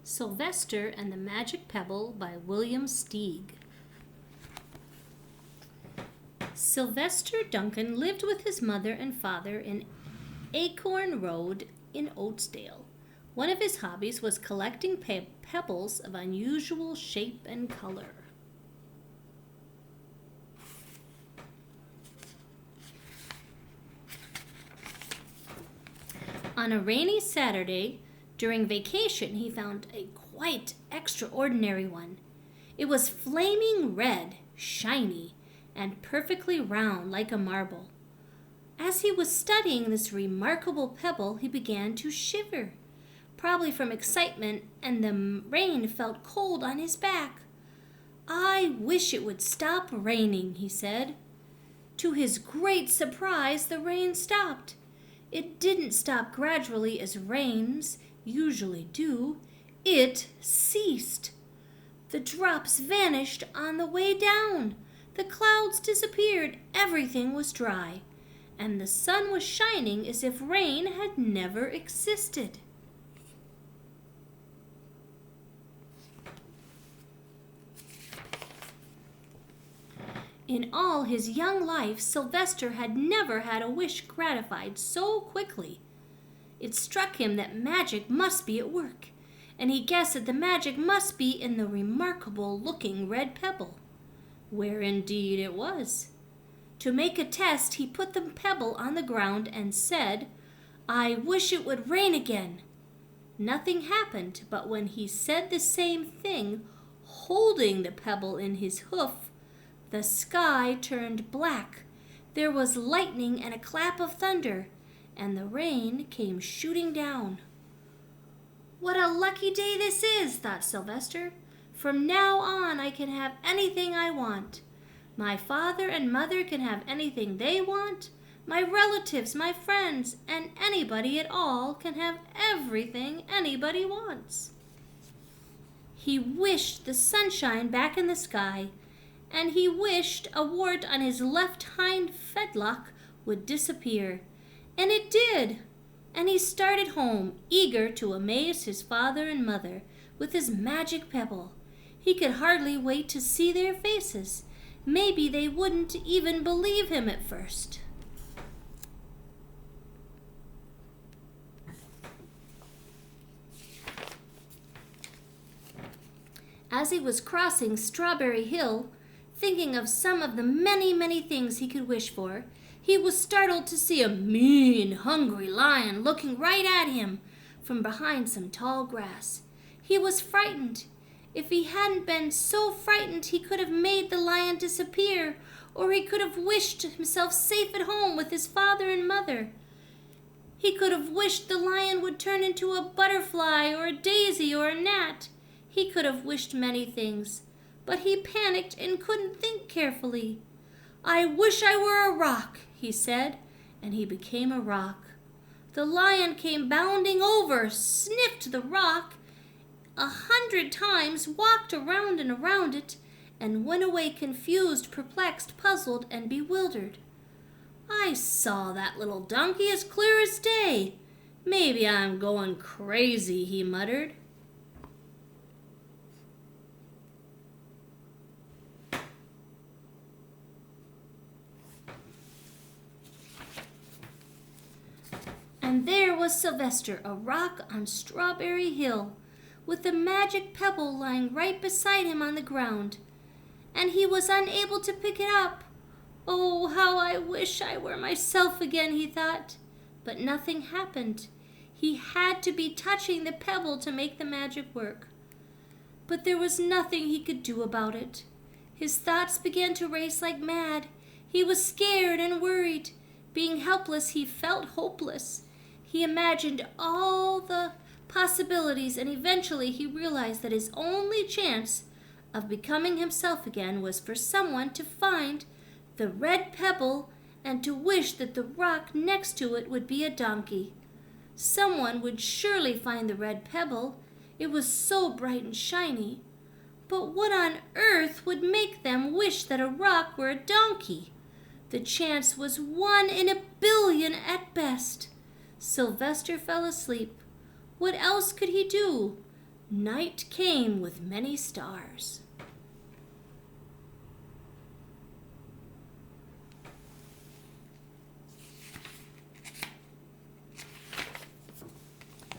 Sylvester and the Magic Pebble by William Steig. Sylvester Duncan lived with his mother and father in Acorn Road in Oatsdale. One of his hobbies was collecting pebbles of unusual shape and color. On a rainy Saturday, during vacation, he found a quite extraordinary one. It was flaming red, shiny, and perfectly round like a marble. As he was studying this remarkable pebble, he began to shiver, probably from excitement, and the rain felt cold on his back. "I wish it would stop raining," he said. To his great surprise, the rain stopped. It didn't stop gradually as rains usually do. It ceased. The drops vanished on the way down. The clouds disappeared. Everything was dry. And the sun was shining as if rain had never existed. In all his young life, Sylvester had never had a wish gratified so quickly. It struck him that magic must be at work, and he guessed that the magic must be in the remarkable-looking red pebble, where indeed it was. To make a test, he put the pebble on the ground and said, "I wish it would rain again." Nothing happened, but when he said the same thing, holding the pebble in his hoof, the sky turned black. There was lightning and a clap of thunder, and the rain came shooting down. "What a lucky day this is," thought Sylvester. "From now on I can have anything I want. My father and mother can have anything they want. My relatives, my friends, and anybody at all can have everything anybody wants." He wished the sunshine back in the sky, and he wished a wart on his left hind fetlock would disappear. And it did. And he started home, eager to amaze his father and mother with his magic pebble. He could hardly wait to see their faces. Maybe they wouldn't even believe him at first. As he was crossing Strawberry Hill, thinking of some of the many, many things he could wish for, he was startled to see a mean, hungry lion looking right at him from behind some tall grass. He was frightened. If he hadn't been so frightened, he could have made the lion disappear, or he could have wished himself safe at home with his father and mother. He could have wished the lion would turn into a butterfly or a daisy or a gnat. He could have wished many things, but he panicked and couldn't think carefully. "I wish I were a rock," he said, and he became a rock. The lion came bounding over, sniffed the rock 100 times, walked around and around it, and went away confused, perplexed, puzzled, and bewildered. "I saw that little donkey as clear as day. Maybe I'm going crazy," he muttered. And there was Sylvester, a rock on Strawberry Hill, with the magic pebble lying right beside him on the ground. And he was unable to pick it up. "Oh, how I wish I were myself again," he thought. But nothing happened. He had to be touching the pebble to make the magic work. But there was nothing he could do about it. His thoughts began to race like mad. He was scared and worried. Being helpless, he felt hopeless. He imagined all the possibilities, and eventually he realized that his only chance of becoming himself again was for someone to find the red pebble and to wish that the rock next to it would be a donkey. Someone would surely find the red pebble. It was so bright and shiny. But what on earth would make them wish that a rock were a donkey? The chance was 1 in a billion at best. Sylvester fell asleep. What else could he do? Night came with many stars.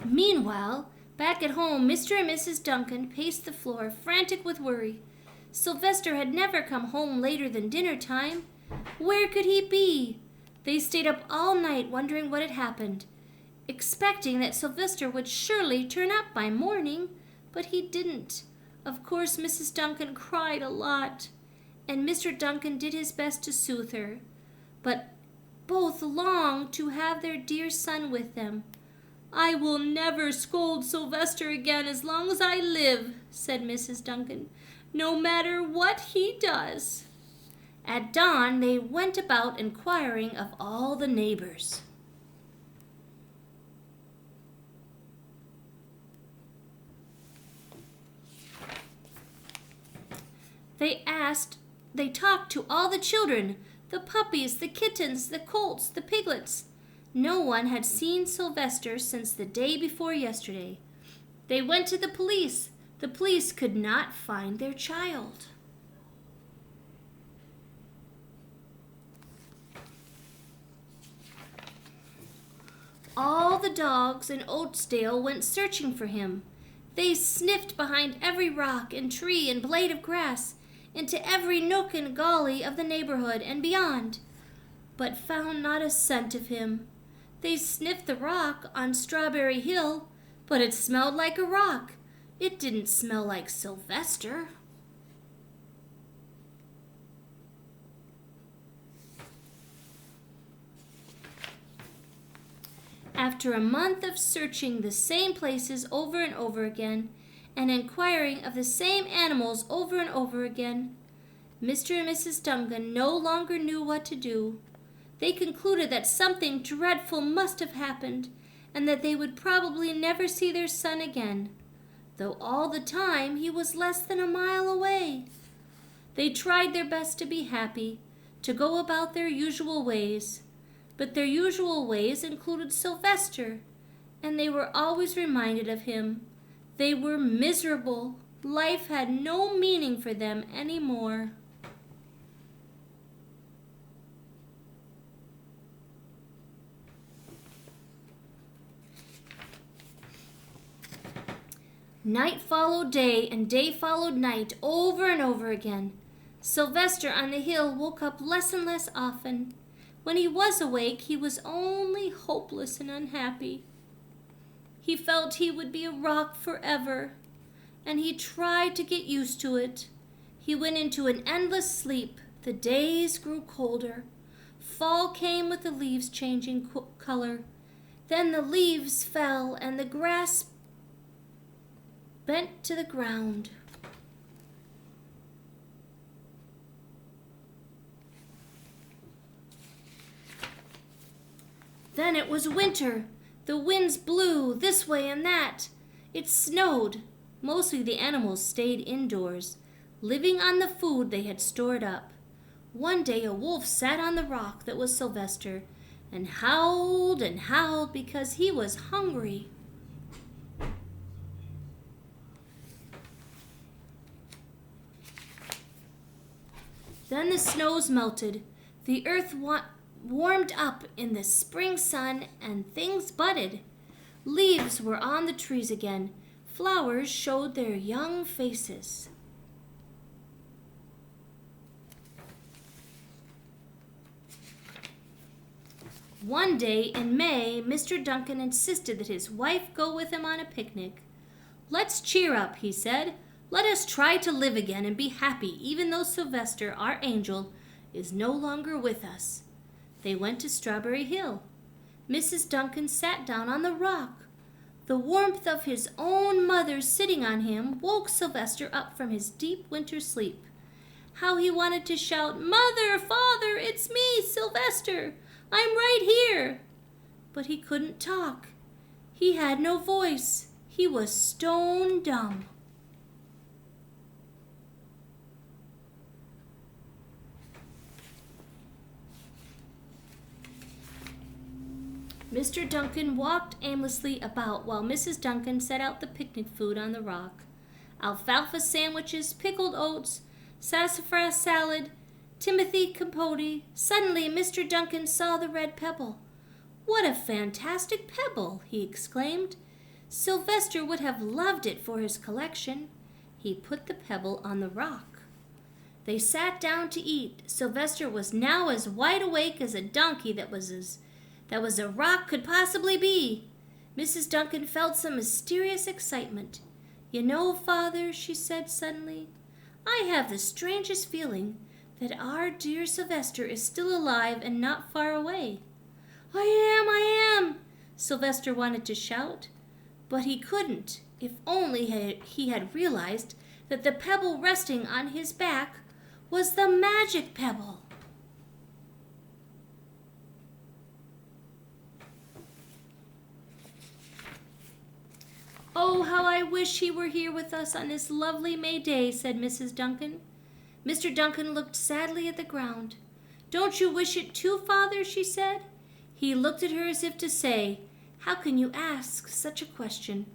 Meanwhile, back at home, Mr. and Mrs. Duncan paced the floor, frantic with worry. Sylvester had never come home later than dinner time. Where could he be? They stayed up all night wondering what had happened, expecting that Sylvester would surely turn up by morning, but he didn't. Of course, Mrs. Duncan cried a lot, and Mr. Duncan did his best to soothe her, but both longed to have their dear son with them. "I will never scold Sylvester again as long as I live," said Mrs. Duncan, "no matter what he does." At dawn, they went about inquiring of all the neighbors. They talked to all the children, the puppies, the kittens, the colts, the piglets. No one had seen Sylvester since the day before yesterday. They went to the police. The police could not find their child. All the dogs in Oatsdale went searching for him. They sniffed behind every rock and tree and blade of grass, into every nook and gully of the neighborhood and beyond, but found not a scent of him. They sniffed the rock on Strawberry Hill, but it smelled like a rock. It didn't smell like Sylvester. After a month of searching the same places over and over again, and inquiring of the same animals over and over again, Mr. and Mrs. Duncan no longer knew what to do. They concluded that something dreadful must have happened, and that they would probably never see their son again, though all the time he was less than a mile away. They tried their best to be happy, to go about their usual ways, but their usual ways included Sylvester, and they were always reminded of him. They were miserable. Life had no meaning for them any more. Night followed day, and day followed night, over and over again. Sylvester on the hill woke up less and less often. When he was awake, he was only hopeless and unhappy. He felt he would be a rock forever, and he tried to get used to it. He went into an endless sleep. The days grew colder. Fall came with the leaves changing color. Then the leaves fell, and the grass bent to the ground. Then it was winter. The winds blew this way and that. It snowed. Mostly the animals stayed indoors, living on the food they had stored up. One day a wolf sat on the rock that was Sylvester and howled because he was hungry. Then the snows melted. The earth warmed up in the spring sun, and things budded. Leaves were on the trees again. Flowers showed their young faces. One day in May, Mr. Duncan insisted that his wife go with him on a picnic. "Let's cheer up," he said. "Let us try to live again and be happy, even though Sylvester, our angel, is no longer with us." They went to Strawberry Hill. Mrs. Duncan sat down on the rock. The warmth of his own mother sitting on him woke Sylvester up from his deep winter sleep. How he wanted to shout, "Mother, Father, it's me, Sylvester! I'm right here!" But he couldn't talk. He had no voice. He was stone dumb. Mr. Duncan walked aimlessly about while Mrs. Duncan set out the picnic food on the rock. Alfalfa sandwiches, pickled oats, sassafras salad, Timothy compote. Suddenly Mr. Duncan saw the red pebble. "What a fantastic pebble!" he exclaimed. "Sylvester would have loved it for his collection." He put the pebble on the rock. They sat down to eat. Sylvester was now as wide awake as a donkey that was a rock could possibly be. Mrs. Duncan felt some mysterious excitement. "You know, Father," she said suddenly, "I have the strangest feeling that our dear Sylvester is still alive and not far away." I am, Sylvester wanted to shout, but he couldn't. If only he had realized that the pebble resting on his back was the magic pebble. "Oh, how I wish he were here with us on this lovely May day," said Mrs. Duncan. Mr. Duncan looked sadly at the ground. "Don't you wish it too, Father?" she said. He looked at her as if to say, "How can you ask such a question?"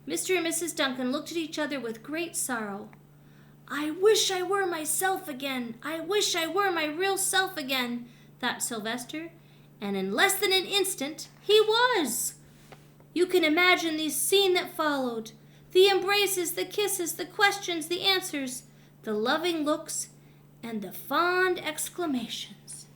Mr. and Mrs. Duncan looked at each other with great sorrow. "I wish I were myself again. I wish I were my real self again," thought Sylvester, and in less than an instant he was. You can imagine the scene that followed. The embraces, the kisses, the questions, the answers, the loving looks, and the fond exclamations.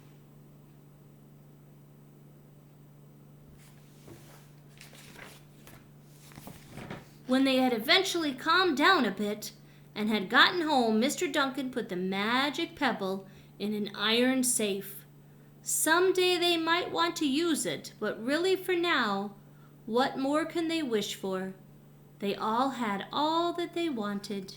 When they had eventually calmed down a bit and had gotten home, Mr. Duncan put the magic pebble in an iron safe. Someday they might want to use it, but really for now, what more can they wish for? They all had all that they wanted.